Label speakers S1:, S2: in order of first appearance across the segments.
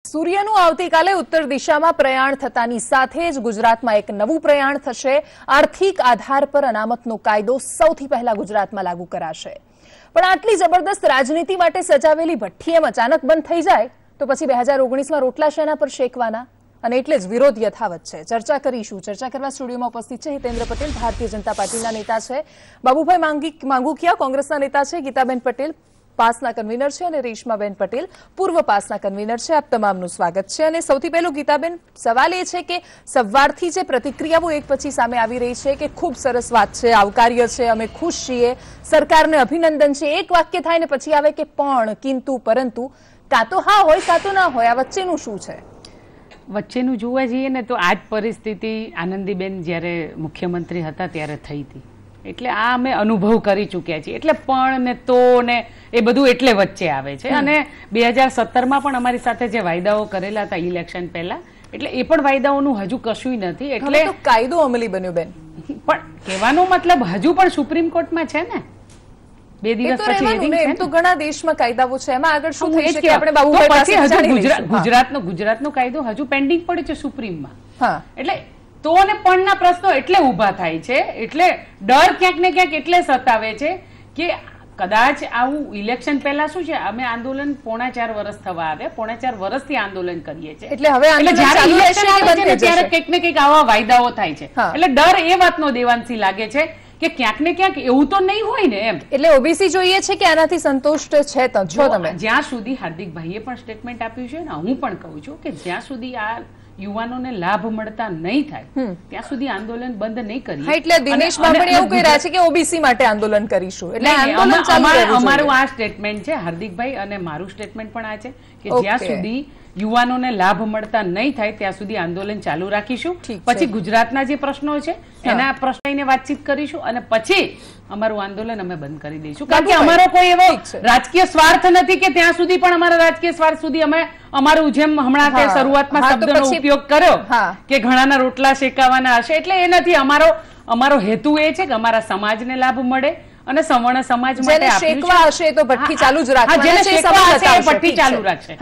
S1: સૂર્યનું આવતીકાલે ઉત્તર દિશામાં પ્રયાણ થતાની સાથે જ ગુજરાતમાં એક નવું પ્રયાણ થશે। આર્થિક આધાર પર અનામતનો કાયદો સૌથી પહેલા ગુજરાતમાં લાગુ કરાશે। પણ આટલી જબરદસ્ત રાજનીતિ માટે સજાવેલી ભઠ્ઠી એમ અચાનક બંધ થઈ જાય તો પછી 2019માં રોટલા શેના પર શેકવાના? અને એટલે જ વિરોધ યથાવત છે। ચર્ચા કરીશું। ચર્ચા કરવા સ્ટુડિયોમાં ઉપસ્થિત છે હિતેન્દ્ર પટેલ, ભારતીય જનતા પાર્ટીના નેતા છે, બાબુભાઈ માંગુકિયા કોંગ્રેસના નેતા છે, ગીતાબેન પટેલ પાસના કન્વીનર છે અને રેશમાબેન પટેલ પૂર્વ પાસના કન્વીનર છે। આપ તમામનું સ્વાગત છે। અને સૌથી પહેલું ગીતાબેન, સવાલ એ છે કે સવારથી જે પ્રતિક્રિયાઓ એક પછી સામે આવી રહી છે કે ખૂબ સરસ વાત છે, આવકાર્ય છે, અમે ખુશ છીએ, સરકારને અભિનંદન છે, એક વાક્ય થાય ને પછી આવે કે પણ, કિંતુ, પરંતુ, કાં તો હા હોય કાં તો ના હોય, આ વચ્ચેનું શું છે?
S2: વચ્ચેનું જોવા જઈએ ને તો આ જ પરિસ્થિતિ આનંદીબેન જ્યારે મુખ્યમંત્રી હતા ત્યારે થઈ હતી, એટલે આ અમે અનુભવ કરી ચૂક્યા છીએ। એટલે પણ ને તો ને એ બધું એટલે વચ્ચે આવે છે। અને 2017માં પણ અમારી સાથે જે વાયદાઓ કરેલા હતા ઇલેક્શન પહેલા, એટલે એ પણ વાયદાઓનું હજુ કશું નથી। એટલે
S1: કાયદો અમલી બન્યો બેન,
S2: પણ કહેવાનો મતલબ હજુ પણ સુપ્રીમ કોર્ટમાં છે ને, 2 દિવસ પછી હિયરિંગ છે।
S1: તો ઘણા દેશમાં કાયદાઓ છે, એમાં આગળ શું થઈ શકે આપણે બાબુભાઈ પાસે જાણી લઈશું।
S2: ગુજરાતનો કાયદો હજુ પેન્ડિંગ પડે છે સુપ્રીમમાં। હા, એટલે તો ને પણના પ્રશ્નો એટલે ઊભા થાય છે, એટલે ડર ક્યાંક ને ક્યાંક એટલે સતાવે છે કે કદાચ આવું ઇલેક્શન પહેલા શું છે, અમે આંદોલન 4.5 વર્ષ થવા આવે, 4.5 વર્ષથી આંદોલન કરીએ છીએ,
S1: એટલે હવે
S2: જ્યારે ઇલેક્શન આવે છે ત્યારે કંઈક ને કંઈક આવા વાયદાઓ થાય છે, એટલે ડર એ વાતનો દેવાંશી લાગે છે કે ક્યાંક ને ક્યાંક એવું તો નહીં હોય ને એમ।
S1: એટલે ઓબીસી જોઈએ છે કે આનાથી સંતુષ્ટ છે તમે?
S2: જ્યાં સુધી હાર્દિકભાઈએ પણ સ્ટેટમેન્ટ આપ્યું છે ને, હું પણ કહું છું કે જ્યાં સુધી આ યુવાનોને લાભ મળતા નહીં થાય ત્યાં સુધી આંદોલન બંધ નહીં કરીએ।
S1: એટલે દિનેશ બાપણી એવું કહી રહ્યા છે કે ઓબીસી માટે આંદોલન કરીશું, એટલે આંદોલન ચાલુ રહેવું જોઈએ।
S2: અમારું આ સ્ટેટમેન્ટ છે હાર્દિકભાઈ, અને મારું સ્ટેટમેન્ટ પણ આ છે કે જ્યાં સુધી યુવાનોને લાભ મળતા નહીં થાય ત્યાં સુધી આંદોલન ચાલુ રાખીશું। પછી ગુજરાતના જે પ્રશ્નો છે એના પ્રશ્નને વાતચીત કરીશું અને પછી અમારું આંદોલન અમે બંધ કરી દઈશું, કારણ કે અમારો કોઈ એવો રાજકીય સ્વાર્થ નથી કે ત્યાં સુધી પણ અમારા રાજકીય સ્વાર્થ સુધી અમે અમારું, જેમ હમણાં તે શરૂઆતમાં શબ્દનો ઉપયોગ કર્યો કે ઘણાના રોટલા શેકાવાના હશે, એટલે એ નથી। અમારો હેતુ એ છે કે અમારા સમાજને લાભ મળે અને સવર્ણ સમાજ માટે
S1: શેકવા હશે તો ભઠ્ઠી ચાલુ જ રાખવાની,
S2: ભઠ્ઠી ચાલુ રાખશે।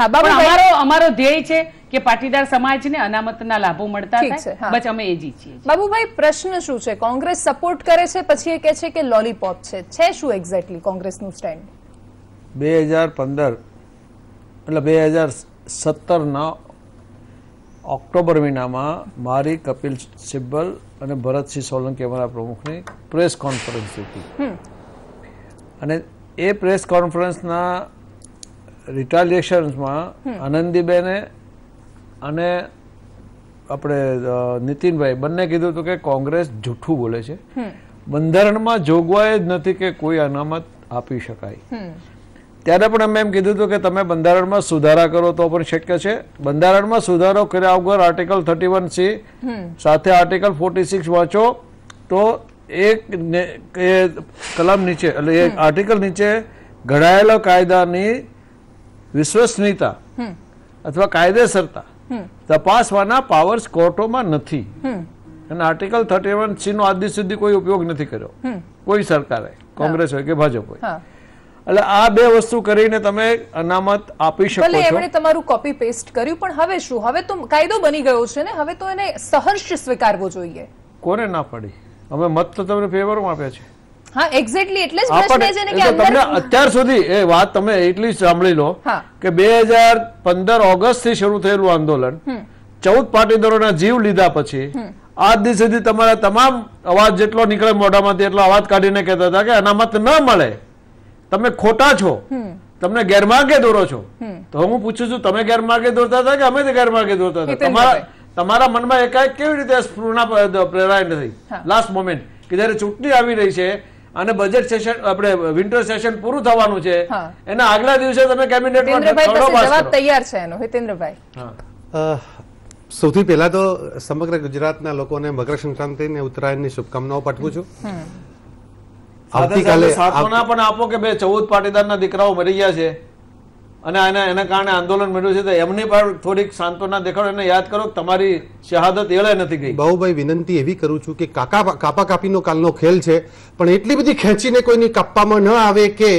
S2: અમારો ધ્યેય છે કે પાટીદાર સમાજને અનામતના લાભો મળતા થાય, બસ અમે એ જ ઈચ્છીએ।
S1: બાબુભાઈ, પ્રશ્ન શું છે? કોંગ્રેસ સપોર્ટ કરે છે, પછી એ કહે છે કે લોલીપોપ છે શું એક્ઝેક્ટલી કોંગ્રેસનું સ્ટેન્ડ?
S3: 2015 એટલે 2017ના ઓક્ટોબર મહિનામાં મારી, કપિલ સિબ્બલ અને ભરતસિંહ સોલંકી અમારા પ્રમુખની પ્રેસ કોન્ફરન્સ હતી, અને એ પ્રેસ કોન્ફરન્સના રિટાલિએશન્સમાં આનંદીબેને અને આપણે નીતિનભાઈ બંને કીધું હતું કે કોંગ્રેસ જૂઠું બોલે છે, બંધારણમાં જોગવાઈ જ નથી કે કોઈ અનામત આપી શકાય। ત્યારે પણ અમે એમ કીધું હતું કે તમે બંધારણમાં સુધારા કરો તો પણ શક્ય છે। બંધારણમાં સુધારો કર્યા વગર આર્ટિકલ 31C સાથે આર્ટિકલ 46 વાંચો તો એક કલમ નીચે, એટલે એક આર્ટિકલ નીચે ઘડાયેલા કાયદાની વિશ્વસનીયતા અથવા કાયદેસરતા તપાસવાના પાવર્સ કોર્ટોમાં નથી, અને આર્ટિકલ 31C નો આજ સુધી કોઈ ઉપયોગ નથી કર્યો કોઈ સરકારે, કોંગ્રેસ હોય કે ભાજપ હોય। એટલે આ બે વસ્તુ કરીને તમે અનામત આપી શકો છો।
S1: એમણે તમારું કોપી પેસ્ટ કર્યું, પણ હવે શું? હવે તો કાયદો બની ગયો છે ને, હવે તો એને સહર્ષ સ્વીકારવો જોઈએ।
S3: કોને ના પડી? અમે મત તો તમને ફેવરમાં આપ્યા છે।
S1: હા, એક્ઝેક્ટલી, એટલે જ પ્રશ્ન છે ને કે
S3: તમને અત્યાર સુધી એ વાત તમે એટલી સાંભળી લો કે 2015 ઓગસ્ટ થી શરૂ થયેલું આંદોલન 14 પાટીદારોના જીવ લીધા પછી આજ દિવસ સુધી તમારા તમામ અવાજ જેટલો નીકળે મોઢામાંથી એટલો અવાજ કાઢીને કહેતા હતા કે અનામત ન મળે, તમે ખોટા છો, તમને ગેરમાર્ગે દોરો છો। તો હું પૂછું છું, તમે ગેરમાર્ગે દોરતા હતા કે અમે ગેરમાર્ગે દોરતા હતા? તમારા મનમાં એકાએક કેવી રીતે સ્ફૂર્ણા પ્રેરાય નથી લાસ્ટ મોમેન્ટ કે જયારે ચૂંટણી આવી રહી છે અને બજેટ સેશન, આપણે વિન્ટર સેશન પૂરું થવાનું છે, એના આગલા દિવસે તમે કેબિનેટમાં
S1: જવાબ તૈયાર છે એનો? હિતેન્દ્રભાઈ,
S4: સૌથી પહેલા તો સમગ્ર ગુજરાતના લોકોને મકર સંક્રાંતિ ને ઉત્તરાયણની શુભકામનાઓ પાઠવું છું।
S3: આવતીકાલે સાંત્વના પણ આપો કે 14 પાટીદારના દીકરાઓ મરી ગયા છે અને એના કારણે આંદોલન મળ્યું છે, તો એમની પણ થોડીક સાંત્વના દેખાડો, એને યાદ કરો તમારી શહાદત એળે નથી ગઈ।
S4: બાબુભાઈ, વિનંતી એવી કરું છું કે કાપા કાપીનો કાલનો ખેલ છે, પણ એટલી બધી ખેંચીને કોઈની કાપવામાં ન આવે કે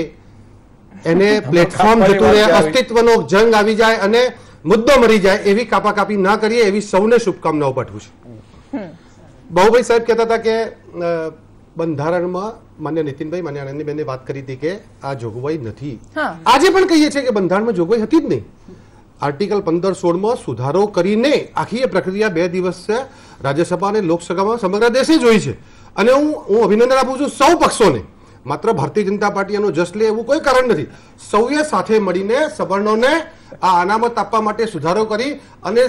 S4: એને પ્લેટફોર્મ જતું રહે, અસ્તિત્વનો જંગ આવી જાય અને મુદ્દો મરી જાય એવી કાપાકાપી ના કરીએ એવી સૌને શુભકામનાઓ પાઠવું છું. બાહુભાઈ સાહેબ કહેતા હતા કે બંધારણમાં માન્ય નીતિનભાઈ માન્ય આનંદીબેને વાત કરી હતી કે આ જોગવાઈ નથી. આજે પણ કહીએ છીએ કે બંધારણમાં જોગવાઈ હતી જ નહીં. આર્ટિકલ 15-16 માં સુધારો કરીને આખી એ પ્રક્રિયા 2 દિવસ રાજ્યસભા અને લોકસભામાં સમગ્ર દેશે જોઈ છે. અને હું અભિનંદન આપું છું સૌ પક્ષોને. માત્ર ભારતીય જનતા પાર્ટી એનો જશ લે એવું કોઈ કારણ નથી. સૌએ સાથે મળીને સવર્ણોને આ અનામત આપવા માટે સુધારો કરી અને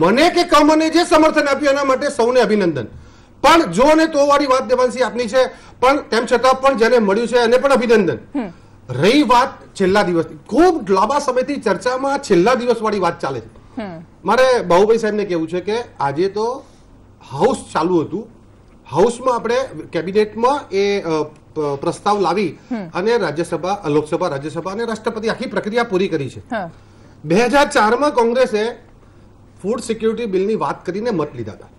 S4: મને કે કમને જે સમર્થન આપ્યું એના માટે સૌને અભિનંદન. પણ જો ને તો વાળી વાત દેવાંશી આપની છે, પણ તેમ છતાં પણ જેને મળ્યું છે એને પણ અભિનંદન. રહી વાત છેલ્લા દિવસની, ખૂબ લાંબા સમયથી ચર્ચામાં છેલ્લા દિવસ વાળી વાત ચાલે છે. મારે બાહુભાઈ સાહેબને કેવું છે કે આજે તો હાઉસ ચાલુ હતું, હાઉસમાં આપણે કેબિનેટમાં એ પ્રસ્તાવ લાવી અને લોકસભા રાજ્યસભા અને રાષ્ટ્રપતિ આખી પ્રક્રિયા પૂરી કરી છે. 2004માં કોંગ્રેસે ફૂડ સિક્યુરિટી બિલની વાત કરીને મત લીધા હતા.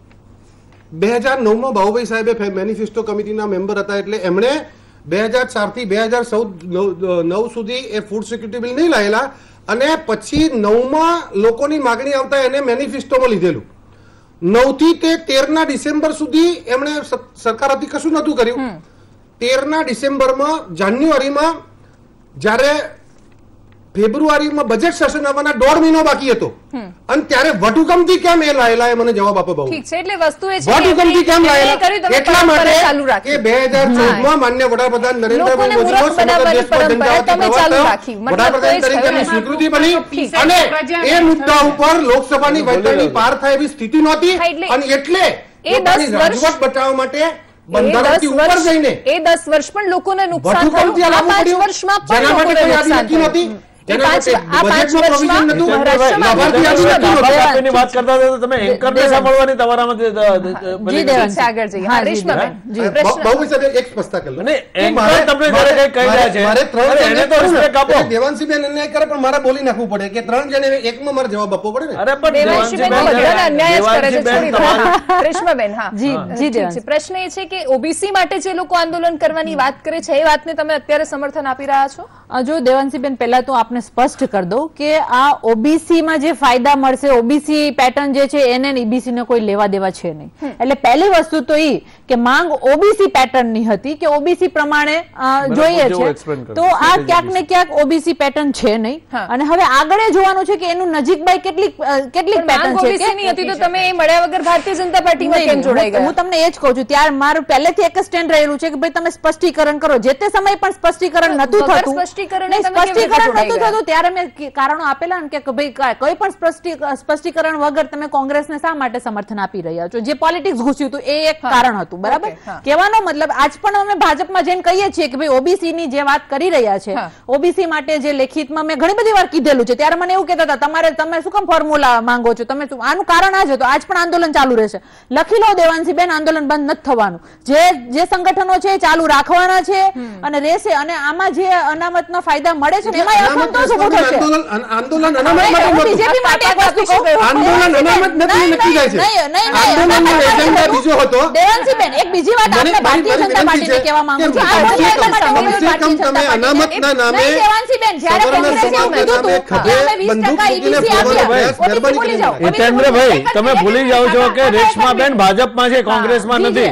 S4: 2009માં બાહુભાઈ સાહેબે મેનિફેસ્ટો કમિટીના મેમ્બર હતા એટલે એમણે 2004 થી 2009 સુધી એ ફૂડ સિક્યુરિટી બિલ નહીં લાયેલા અને પછી 9માં લોકોની માગણી આવતા એને મેનિફેસ્ટોમાં લીધેલું. 9 થી તે 13ના ડિસેમ્બર સુધી એમણે સરકાર હતી કશું નતું કર્યું. 13ના ડિસેમ્બરમાં જાન્યુઆરીમાં જ્યારે ફેબ્રુઆરીમાં બજેટ સેશન આવવાના 1.5 મહિનો બાકી હતો અને ત્યારે વટહુકમથી કેમ એ લાયેલા એ મને જવાબ આપો બહુ.
S1: ઠીક છે, એટલે વસ્તુ એ છે
S4: વટહુકમથી કેમ લાયેલા એટલા માટે કે 2014માં માન્ય વડાપ્રધાન નરેન્દ્રભાઈ મોદીનો સમગ્ર દેશમાં વડાપ્રધાન તરીકેની સ્વીકૃતિ બની અને એ મુદ્દા ઉપર લોકસભાની વૈતરણી પાર થાય એવી સ્થિતિ નહોતી અને એટલે પોતાની રાજવટ બચાવવા માટે બંધારણથી ઉપર જઈને
S1: એ 10 વર્ષ પણ લોકોને નુકસાન થયું. આ 5 વર્ષમાં પણ લોકોને નુકસાન થયું.
S4: દેવાંશીબેન અન્યાય કરે પણ મારે બોલી નાખવું પડે કે 3 જણે એકમાં મારે જવાબ આપવો પડે ને.
S1: પ્રશ્ન એ છે કે ઓબીસી માટે જે લોકો આંદોલન કરવાની વાત કરે છે એ વાતને તમે અત્યારે સમર્થન આપી રહ્યા છો?
S5: જો દેવાંશીબેન, પહેલા તો આપને સ્પષ્ટ કરી દઉં કે આ ઓબીસી માં જે ફાયદા મળશે, ઓબીસી પેટર્ન જે છે એને ઈબીસી ને કોઈ લેવા દેવા છે નહીં. એટલે પહેલી વસ્તુ તો એ કે માંગ ઓબીસી પેટર્ન ની હતી કે ઓબીસી પ્રમાણે જોઈએ છે, તો આ ક્યાંક ને ક્યાંક ઓબીસી પેટર્ન છે નહીં. અને હવે આગળ જોવાનું છે કે એનું નજીકબાઈ કેટલીક પેટર્ન છે કે
S1: ની હતી તો તમે એ મળ્યા વગર ભારતીય જનતા પાર્ટીમાં કેમ જોડાઈ ગયા?
S5: હું તમને એ જ કહું છું, ત્યારે મારું પહેલેથી એક સ્ટેન્ડ રહેલું છે કે ભાઈ તમે સ્પષ્ટીકરણ કરો. જે તે સમય પણ સ્પષ્ટીકરણ નતું થતું, સ્પષ્ટીકરણ નતું થતું ત્યારે મેં કારણો આપેલા કે ભાઈ કોઈ પણ સ્પષ્ટીકરણ વગર તમે કોંગ્રેસને શા માટે સમર્થન આપી રહ્યા છો? જે પોલિટિક્સ ઘૂસ્યું હતું એ એક કારણ હતું. બરાબર, કહેવાનો મતલબ આજ પણ અમે ભાજપમાં જઈને કહીએ છીએ કે ભાઈ ઓબીસી ની જે વાત કરી રહ્યા છે, ઓબીસી માટે જે લેખિતમાં મેં ઘણી બધી વાર કીધેલું છે, ત્યારે મને એવું કહેતા હતા તમે શું કામ ફોર્મ્યુલા માંગો છો, તમે આનું કારણ આ છે, તો આજ પણ આંદોલન ચાલુ રહેશે. લખી લો દેવાંશીબેન, આંદોલન બંધ નથી થવાનું. જે સંગઠનો છે ચાલુ રાખવાના છે અને રહેશે. અને આમાં જે અનામતના ફાયદા મળે છે એમાં અસંતોષ ઉભો થશે.
S4: આંદોલન અનામત માટે
S5: બીજેપી માટે એક વસ્તુ કહું,
S4: આંદોલન અનામત નથી નક્કી થાય છે. આંદોલનનો એજન્ડા બીજો હતો.
S5: દેવાંશીબેન, એક બીજી વાત આપણે ભારતીય જનતા પાર્ટીને કહેવા માંગુ છું.
S4: તમે અનામતના નામે
S5: દેવાંશીબેન, જ્યારે કોંગ્રેસે એવું કીધું હતું કે અમે 20% ઈબીસી આપ્યા,
S3: જીતેન્દ્રભાઈ તમે ભૂલી જાઓ છો કે રેશમાબેન ભાજપમાં છે, કોંગ્રેસમાં નથી.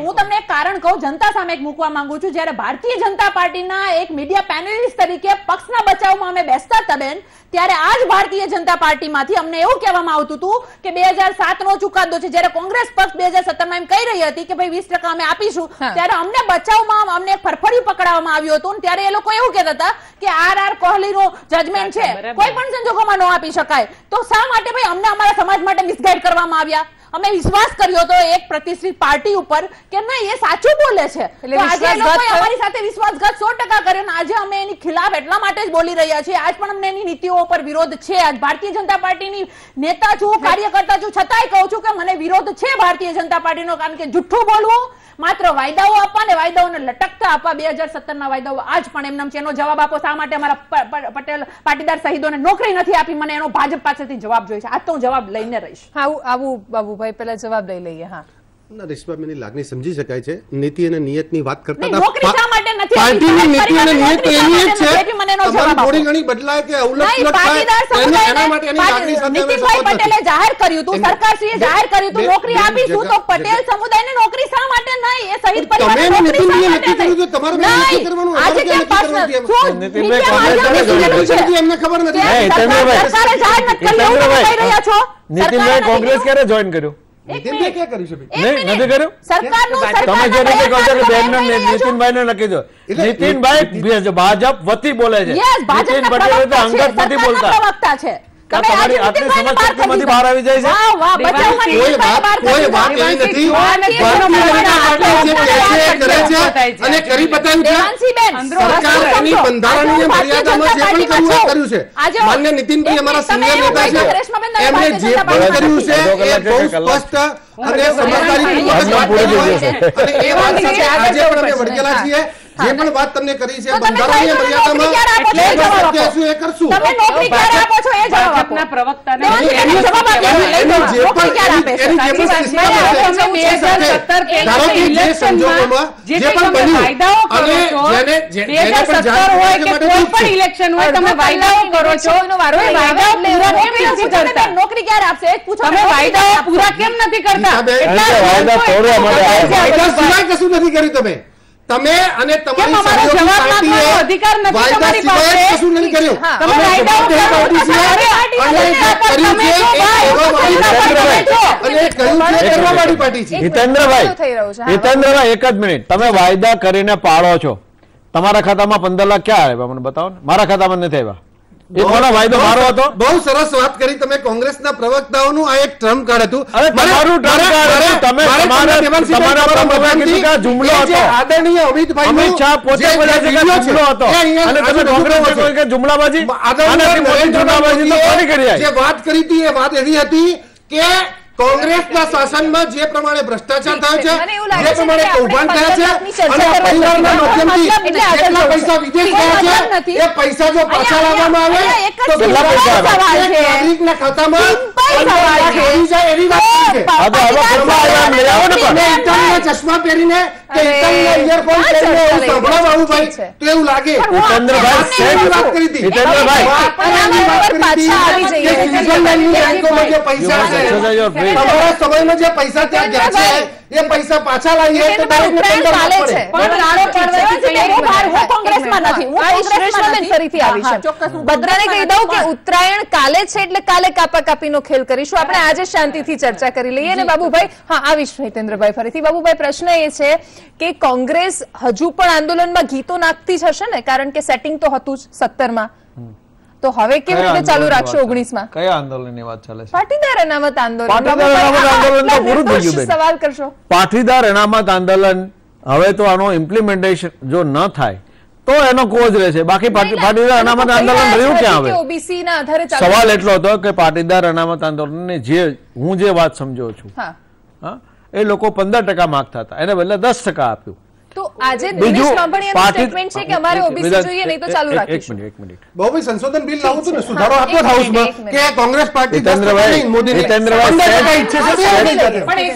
S5: હું તમને એક કારણ કહું, જનતા સામે એક મૂકવા માંગુ છું. જયારે ભારતીય જનતા પાર્ટીના એક મીડિયા પેનલિસ્ટ તરીકે પક્ષના બચાવમાં અમે બેસતા હતા બેન, ત્યારે આ જ ભારતીય જનતા પાર્ટીમાંથી અમને એવું કહેવામાં આવતું હતું કે 2007 નો ચુકાદો છે. જયારે કોંગ્રેસ પક્ષ 2017માં એમ કહી રહી હતી કે ભાઈ 20% અમે આપીશું, ત્યારે અમને બચાવમાં અમને ફરફડિયું પકડાવવામાં આવ્યું હતું. ત્યારે એ લોકો એવું કહેતા હતા કે આર કોહલીનું જજમેન્ટ છે, કોઈ પણ સંજોગોમાં ન આપી શકાય. તો શા માટે ભાઈ અમને અમારા સમાજ માટે મિસગાઈડ કરવામાં આવ્યા? અમે વિશ્વાસ કર્યો તો એક પ્રતિષ્ઠિત પાર્ટી ઉપર કે નહીં એ સાચું બોલે છે, તો આજે એ લોકોએ અમારી સાથે વિશ્વાસઘાત 100% કર્યો. આજે અમે એની ખિલાફ એટલા માટે જ બોલી રહ્યા છીએ. આજ પણ અમને એની નીતિઓ ઉપર વિરોધ છે. આજ ભારતીય જનતા પાર્ટીની નેતા છું, કાર્યકર્તા છું, છતાંય કહું છું કે મને વિરોધ છે ભારતીય જનતા પાર્ટીનો, કારણ કે જુઠ્ઠું બોલવું માત્ર વાયદાઓ આપવા ને વાયદાઓને લટકતા આપવા. 2017 ના વાયદાઓ આજ પણ એમનામ છે. એનો જવાબ આપો, શા માટે અમારા પટેલ પાટીદાર શહીદોને નોકરી નથી આપી? મને એનો ભાજપ પાસેથી જવાબ જોઈએ છે. આજ તો હું જવાબ લઈને રહીશ.
S1: આવું બાબુભાઈ પહેલા જવાબ લઈ લઈએ. હા,
S4: રેશમાબેનની લાગણી સમજી શકાય છે. નીતિ અને નિયતની વાત કરતા હતા.
S5: નોકરી શા માટે નથી?
S4: પાર્ટીની નીતિ અને નિયત તો એની જ છે. તમારી થોડી ઘણી બદલાય કે ઉલટ થાય એના માટે એની લાગણી સાથે
S5: નીતિનભાઈ પટેલે જાહેર કર્યું હતું, સરકારશ્રીએ જાહેર કર્યું હતું નોકરી આપીશું, તો પટેલ સમુદાયને નોકરી શા માટે નહીં? એ શહીદ પરિવારને નોકરી શા માટે નહીં?
S4: તમારે નક્કી કરવાનું.
S5: આજે કેમ પ્રશ્ન
S4: એમને ખબર નથી.
S5: સરકારે જાહેર નથી કર્યું એવું તમે કહી રહ્યા છો?
S3: નીતિનભાઈ કોંગ્રેસ ક્યારે જોઈન કર્યું?
S4: નીતિનભાઈ ક્યાં કર્યું છે?
S3: નહીં, નથી કર્યું. તમે જે રીતે કહો છો કે બેનને નીતિનભાઈને લખી દો. નીતિનભાઈ ભાજપ વતી બોલે છે. નીતિન પટેલ તો અંગત નથી બોલતા.
S5: પ્રવક્તા છે.
S3: તમારી આટલી સમજશક્તિમાંથી બહાર આવી જાય છે.
S4: કોઈ વાત એવી નથી. અને કરી બતાવ્યું છે. સરકાર એની બંધારણીય મર્યાદામાં જે પણ કર્યું છે. માન્ય નીતિનભાઈ અમારા સિનિયર નેતા છે. એમને જે પણ કર્યું છે એ બહુ સ્પષ્ટ અને સમજદારીપૂર્વક અને એ વાત સાથે આજે પણ અમે વળગેલા છીએ. જે પણ વાત તમને કરી છે બંધારણીય મર્યાદામાં એ કરશું.
S5: તમે નોકરી ક્યારે આપો છો? એ જવાબ આપો.
S2: ભાજપના પ્રવક્તાને
S5: નોકરી ક્યારે આપશે?
S2: તમે વાયદાઓ પૂરા કેમ નથી કરતા?
S4: કશું નથી કર્યું તમે. તમે અને તમારી સહયોગી પાર્ટીએ વાયદા સિવાય કશું નથી કર્યું. અમે કરવાવાળી પાર્ટી છે.
S3: હિતેન્દ્રભાઈ એક જ મિનિટ, તમે વાયદા કરીને પાડો છો. તમારા ખાતામાં 15 લાખ ક્યાં આવ્યા મને બતાવો ને. મારા ખાતામાં નથી આવ્યા. એ કોનો વાયદો મારો હતો?
S4: બહુ સરસ વાત કરી તમે. કોંગ્રેસના પ્રવક્તાઓનું આ એક ટ્રમ્પ કાર્ડ હતું.
S3: તમારું ટ્રમ્પ કાર્ડ તમે તમારા પ્રવક્તા જુમલો હતો.
S4: આદરણીય અમિતભાઈ
S3: અમિત શાહ પોતે બોલે છે કે જુમલો હતો અને તમે કોંગ્રેસ કે જુમલાબાજી આનાથી મોટી જુમલાબાજી તો કોની કરી?
S4: જે વાત કરી હતી એ વાત એવી હતી કે કોંગ્રેસના શાસનમાં જે પ્રમાણે ભ્રષ્ટાચાર થયો છે, જે પ્રમાણે કૌભાંડ થયા છે અને પરિવારના માધ્યમથી જેટલા પૈસા વિદેશ ગયા છે એ પૈસા જો પાછા લાવવામાં આવે તો નાગરિકના ખાતામાં એવી વાત છે. ચશ્મા પહેરીને કે ઇયરફોન પહેરીને એવું સાંભળવા આવું ભાઈ તો એવું લાગે. વાત કરી હતી જે પૈસા છે તમારા સમયમાં જે પૈસા ત્યાં ગયા છે એ પૈસા પાછા લાવીએ તો
S1: બદ્રાને કહી દઉં કે ઉત્તરાયણ કાલે છે એટલે કાલે કાપા કાપીનો ખેલ કરીશું. આપણે આજે શાંતિથી ચર્ચા કરી લઈએ. અને બાબુભાઈ, હા આવીશ હિતેન્દ્રભાઈ ફરીથી. બાબુભાઈ, પ્રશ્ન એ છે કે કોંગ્રેસ હજુ પણ આંદોલનમાં ગીતો નાખતી જ હશે ને, કારણ કે સેટિંગ તો હતું જ 17માં. તો હવે કેવી રીતે ચાલુ રાખશો 19માં?
S3: કયા આંદોલનની વાત ચાલે છે?
S1: પાટીદાર અનામત આંદોલન.
S3: પાટીદાર અનામત આંદોલન તો પૂરું થઈ ગયું બેન.
S1: સવાલ કરશો.
S3: પાટીદાર અનામત આંદોલન હવે તો આનો ઇમ્પ્લિમેન્ટેશન જો ન થાય તો એનો કોજ રહેશે. બાકી પાટીદાર અનામત આંદોલન રહ્યું ક્યાં? હવે
S1: ઓબીસી ના આધારે
S3: સવાલ એટલો હતો કે પાટીદાર અનામત આંદોલનને હું જે વાત સમજો છું એ લોકો 15% માંગતા હતા, એને બદલે 10% આપ્યું.
S1: તો આજે દિનેશ બાંભણિયાનું સ્ટેટમેન્ટ છે કે અમારે ઓબીસી જોઈએ નહીં તો ચાલુ રાખીશું.
S3: એક મિનિટ
S4: બહુ ભાઈ સંશોધન બિલ લાવું છું ને, સુધારો આપો હાઉસમાં કે કોંગ્રેસ પાર્ટી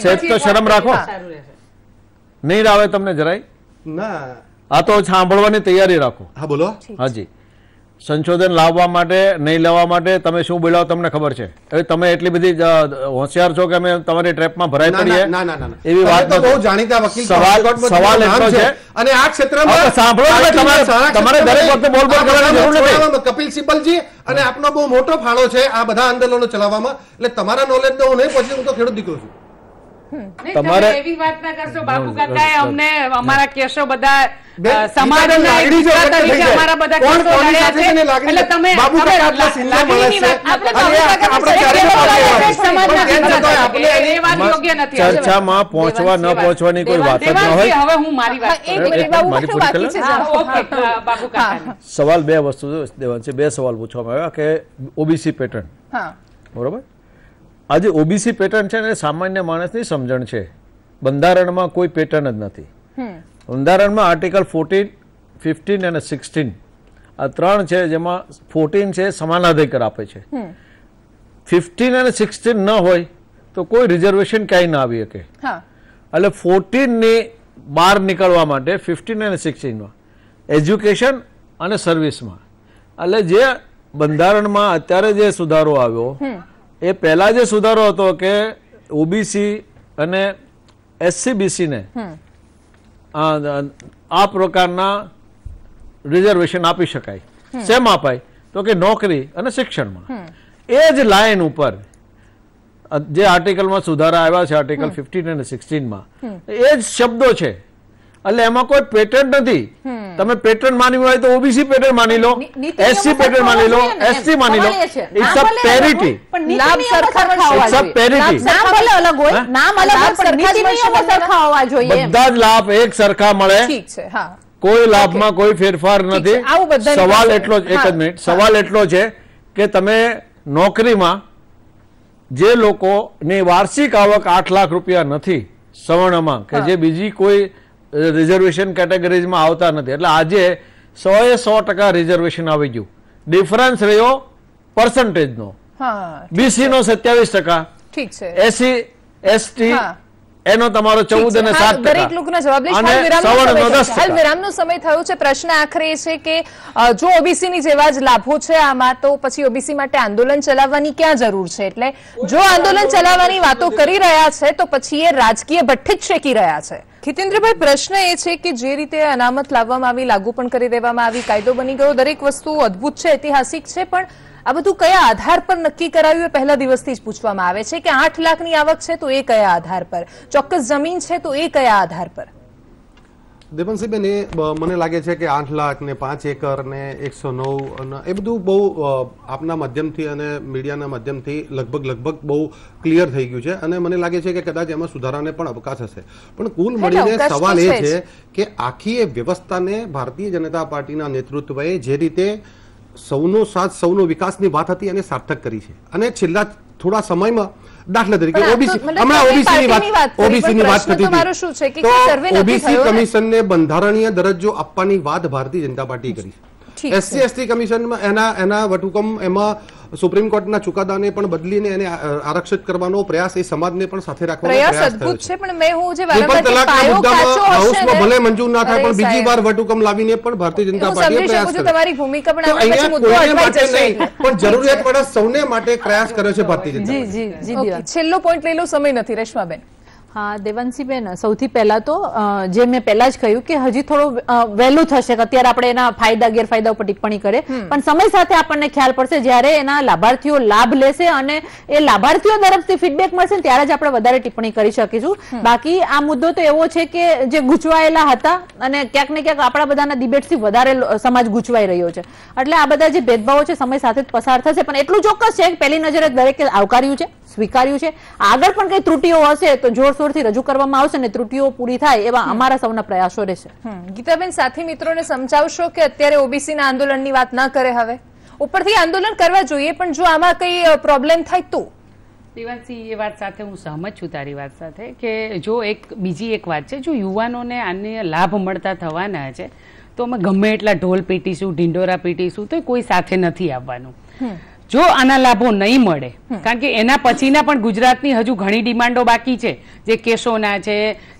S3: સેજ તો શરમ રાખો. નહીં આવે તમને જરાય?
S4: ના,
S3: આ તો સાંભળવાની તૈયારી રાખો.
S4: હા બોલો.
S3: હાજી, સંશોધન લાવવા માટે નહીં લેવા માટે તમે શું બોલાવો તમને ખબર છે? હવે તમે એટલી બધી હોશિયાર છો કે અમે તમારી ટ્રેપમાં ભરાઈ પડીએ એવી વાત
S4: તો બહુ જાણીતા વકીલ.
S3: સવાલ એટલો છે
S4: અને આ ક્ષેત્રમાં
S3: સાંભળો, તમારે દરેક વખતે બોલ બોલ કરવાની જરૂર નથી.
S4: કપિલ સિબ્બલજી અને આપનો બહુ મોટો ફાળો છે આ બધા આંદોલનો ચલાવવામાં. એટલે તમારા નોલેજ તો હું નહીં પહોંચી, હું તો ખેડૂત દીકરો છું.
S2: તમારે એવી વાત ના કરશો. બાપુ કાકાએ અમને અમારા કેસો બધા સમાજના તરીકે અમારા બધા કેસો લડ્યા છે. એટલે તમે
S3: ચર્ચામાં પહોંચવા ન પહોંચવાની કોઈ વાત જ ન હોય.
S2: હવે હું મારી વાત બાપુ કાકા
S3: સવાલ બે વસ્તુ દેવાન છે. બે સવાલ પૂછવામાં આવ્યા કે ઓબીસી પેટર્ન, બરોબર? આજે ઓબીસી પેટર્ન છે ને સામાન્ય માણસની સમજણ છે. બંધારણમાં કોઈ પેટર્ન જ નથી. બંધારણમાં આર્ટિકલ 14, 15 અને 16 આ 3 છે, જેમાં 14 છે સમાનાધિકાર આપે છે. 15 અને 16 ન હોય તો કોઈ રિઝર્વેશન ક્યાંય ના આવી શકે. એટલે 14 ની બહાર નીકળવા માટે 15 અને 16માં એજ્યુકેશન અને સર્વિસમાં, એટલે જે બંધારણમાં અત્યારે જે સુધારો આવ્યો એ પહેલા જે સુધારો હતો કે ઓબીસી અને SC/BC ને આ પ્રકારના રિઝર્વેશન આપી શકાય. શેમ અપાય તો કે નોકરી અને શિક્ષણમાં. એ જ લાઈન ઉપર જે આર્ટિકલમાં સુધારા આવ્યા છે આર્ટિકલ 15 અને 16માં એ જ શબ્દો છે. એટલે એમાં કોઈ પેટર્ન નથી. તમે પેટર્ન માનવું હોય તો ઓબીસી પેટર્ન માની લો, SC પેટર્ન માની લો, SC માની લો. It's a parity.
S5: લાભ સરખા
S3: ઇટ્સ અ પેરિટી.
S5: નામ ભલે અલગ હોય, નામ અલગ હોય પણ નીતિ નિયમો સરખા હોવા જોઈએ.
S3: બધા જ લાભ એક સરખા મળે.
S1: ઠીક છે. હા,
S3: કોઈ લાભમાં કોઈ ફેરફાર નથી. સવાલ એટલો જ, એક જ મિનિટ, સવાલ એટલો છે કે તમે નોકરીમાં જે લોકોની વાર્ષિક આવક 8 લાખ રૂપિયા નથી સવર્ણમાં, કે જે બીજી કોઈ રિઝર્વેશન કેટેગરીઝમાં આવતા નથી, એટલે આજે 100% રિઝર્વેશન આવી ગયું. ડિફરન્સ રહ્યો પર્સન્ટેજનો. BC નો 27%,
S1: ઠીક છે,
S3: SC ST એનો તમારો 14 અને 7%.
S1: દરેક લોકોના જવાબ લઈશ. હાલ વિરામનો સમય થયો છે. પ્રશ્ન આખરે છે કે જો ઓબીસી ની જેવા જ લાભો છે આમાં, તો પછી ઓબીસી માટે આંદોલન ચલાવવાની ક્યાં જરૂર છે? એટલે જો આંદોલન ચલાવવાની વાતો કરી રહ્યા છે તો પછી એ રાજકીય ભઠ્ઠી જ શેકી રહ્યા છે. ખિતેન્દ્રભાઈ, પ્રશ્ન એ છે કે જે રીતે અનામત લાવવામાં આવી, લાગુ પણ કરી દેવામાં આવી, કાયદો બની ગયો, દરેક વસ્તુ અદભુત છે, ઐતિહાસિક છે, પણ આ બધું કયા આધાર પર નક્કી કરાયું એ પહેલા દિવસથી જ પૂછવામાં આવે છે કે 8 લાખની આવક છે તો એ કયા આધાર પર, ચોક્કસ જમીન છે તો એ કયા આધાર પર?
S4: દેવનસિંહબેન, એ મને લાગે છે કે 8 લાખ ને 5 એકર ને 109 એ બધું બહુ આપના માધ્યમથી અને મીડિયાના માધ્યમથી લગભગ બહુ ક્લિયર થઈ ગયું છે અને મને લાગે છે કે કદાચ એમાં સુધારાને પણ અવકાશ હશે. પણ કુલ મળીને સવાલ એ છે કે આખી એ વ્યવસ્થાને ભારતીય જનતા પાર્ટીના નેતૃત્વએ જે રીતે સૌનો સાથ સૌનો વિકાસની વાત હતી અને સાર્થક કરી છે. અને છેલ્લા થોડા સમયમાં દાખલા તરીકે ઓબીસી ની વાત થતી તો ઓબીસી કમિશનને બંધારણીય દરજ્જો આપવાની વાત ભારતીય જનતા પાર્ટી કરી. SC/ST કમિશનમાં એના વટહુકમ એમાં સુપ્રીમ કોર્ટના ચુકાદાને પણ બદલીને એને આરક્ષિત કરવાનો પ્રયાસ એ સમાજને પણ સાથે રાખવાનો પ્રયાસ અદભુત છે.
S1: પણ મેં હું જે
S4: હાઉસમાં ભલે મંજૂર ના થાય પણ બીજી વાર વટહુકમ લાવીને પણ ભારતીય જનતા પાર્ટીએ પ્રયાસ કર્યો.
S1: તમારી ભૂમિકા પણ
S4: પણ જરૂરિયાત પડે સૌને માટે પ્રયાસ કર્યો છે ભારતીય જનતા
S1: પાર્ટી. છેલ્લો પોઈન્ટ લઈ લો, સમય નથી. રેશમાબેન.
S5: હા દેવાંશીબેન, સૌથી પહેલા તો જે મેં પહેલા જ કહ્યું કે હજી થોડું વહેલું થશે કે અત્યારે આપણે એના ફાયદા ગેરફાયદા ઉપર ટિપ્પણી કરે, પણ સમય સાથે આપણને ખ્યાલ પડશે જ્યારે એના લાભાર્થીઓ લાભ લેશે અને એ લાભાર્થીઓ તરફથી ફીડબેક મળશે ત્યારે જ આપણે વધારે ટિપ્પણી કરી શકીશું. બાકી આ મુદ્દો તો એવો છે કે જે ગૂંચવાયેલા હતા અને ક્યાંક ને ક્યાંક આપણા બધાના ડિબેટથી વધારે સમાજ ગૂંચવાઈ રહ્યો છે, એટલે આ બધા જે ભેદભાવો છે સમય સાથે જ પસાર થશે. પણ એટલું ચોક્કસ છે કે પહેલી નજરે દરેકે આવકાર્યું છે, સ્વીકાર્યું છે. આગળ પણ કઈ ત્રુટીઓ હશે તો જોરશોરથી રજૂ કરવામાં આવશે ને ત્રુટીઓ પૂરી થાય એવા અમારા સૌના પ્રયાસો રહેશે.
S1: ગીતાબેન, સાથી મિત્રોને સમજાવશો કે અત્યારે ઓબીસી ના આંદોલનની વાત ના કરે, હવે ઉપરથી આંદોલન કરવા જોઈએ પણ જો આમાં કઈ પ્રોબ્લેમ થાય તો?
S2: દેવાંશી, એ વાત સાથે હું સહમત છું તારી વાત સાથે કે જો બીજી એક વાત છે, જો યુવાનોને આને લાભ મળતા થવાના છે તો અમે ગમે એટલા ઢોલ પીટીશું, ઢીંડોરા પીટીશું તો કોઈ સાથે નથી આવવાનું. જો આના લાભો નહીં મળે, કારણ કે એના પછીના પણ ગુજરાતની હજુ ઘણી ડિમાન્ડો બાકી છે, જે કેસોના છે,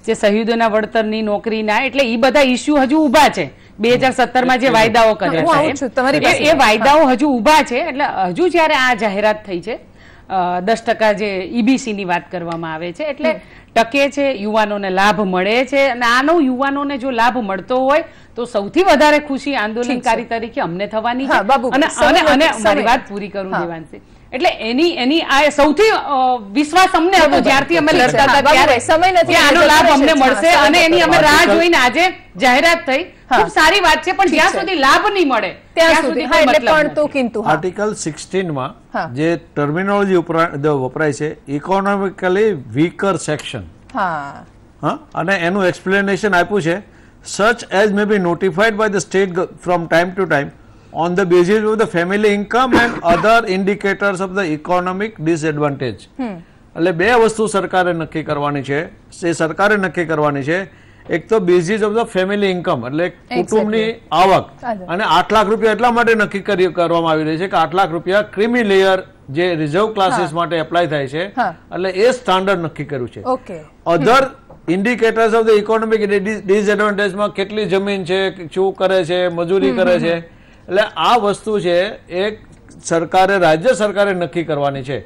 S2: જે શહીદોના વળતરની નોકરીના, એટલે એ બધા ઇસ્યુ હજુ ઉભા છે. 2017માં જે વાયદાઓ કર્યા છે એ વાયદાઓ હજુ ઉભા છે. એટલે હજુ જયારે આ જાહેરાત થઈ છે 10% જે EBC ની વાત કરવામાં આવે છે, એટલે ટકે છે, યુવાનોને લાભ મળે છે અને આનો યુવાનોને જો લાભ મળતો હોય તો સૌથી વધારે ખુશી આંદોલનકારી તરીકે અમને થવાની છે. અને મારી વાત પૂરી કરું દેવાંશી, એટલે એની આ સૌથી વિશ્વાસ અમને હતો જ્યારથી અમે લડતા હતા ત્યારે સમય નથી આનો લાભ અમને મળશે અને એની અમે રાહ જોઈને આજે જાહેરાત થઈ. ખૂબ સારી વાત છે, પણ જ્યાં સુધી લાભ નહીં મળે ત્યાં સુધી
S1: પણ તો કિંતુ
S3: આર્ટિકલ 16 માં જે ટર્મિનોલોજી વપરાય છે ઇકોનોમિકલી વીકર સેક્શન, અને એનું એક્સપ્લેનેશન આપ્યું છે such as may be notified by the state from time to time on the basis of the family income and other indicators of the economic disadvantage. એટલે બે વસ્તુ સરકારે નક્કી કરવાની છે. એ સરકારે નક્કી કરવાની છે, એક તો basis of the family income એટલે કુટુંબની આવક, અને 8 લાખ રૂપિયા એટલા માટે નક્કી કરવામાં આવી રહી છે કે 8 લાખ રૂપિયા ક્રીમી લેયર જે રિઝર્વ ક્લાસીસ માટે એપ્લાય થાય છે, એટલે એ સ્ટાન્ડર્ડ નક્કી કર્યું છે. અધર ઇન્ડિકેટર્સ ઓફ ધ ઇકોનોમિક ડિસએડવાન્ટેજમાં કેટલી જમીન છે, શું કરે છે, મજૂરી કરે છે, એટલે આ વસ્તુ છે એ સરકારે રાજ્ય સરકારે નક્કી કરવાની છે.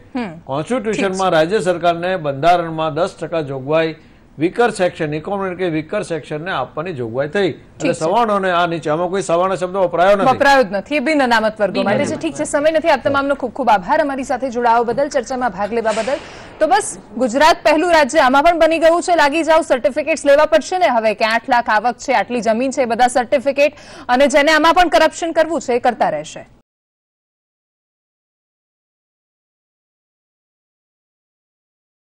S3: કોન્સ્ટિટ્યુશનમાં રાજ્ય સરકારને બંધારણમાં 10% જોગવાઈ વીકર સેક્શન ઇકોનોમિક વીકર સેક્શનને આપવાની જોગવાઈ થઈ. એટલે સવર્ણોને આ નીચે આમાં કોઈ સવર્ણ શબ્દ વપરાયો
S1: જ નથી. બિન અનામત વર્ગો માટે છે. ઠીક છે, સમય નથી. આપ તમામનો ખૂબ ખૂબ આભાર અમારી સાથે જોડાવા બદલ, ચર્ચામાં ભાગ લેવા બદલ. તો બસ ગુજરાત પહેલું રાજ્ય આમાં પણ બની ગયું છે. લાગી જાવ, સર્ટિફિકેટ્સ લેવા પડશે ને હવે કે 8 લાખ આવક છે, આટલી જમીન છે, બધા સર્ટિફિકેટ, અને જેને આમાં પણ કરપ્શન કરવું છે એ કરતા રહેશે.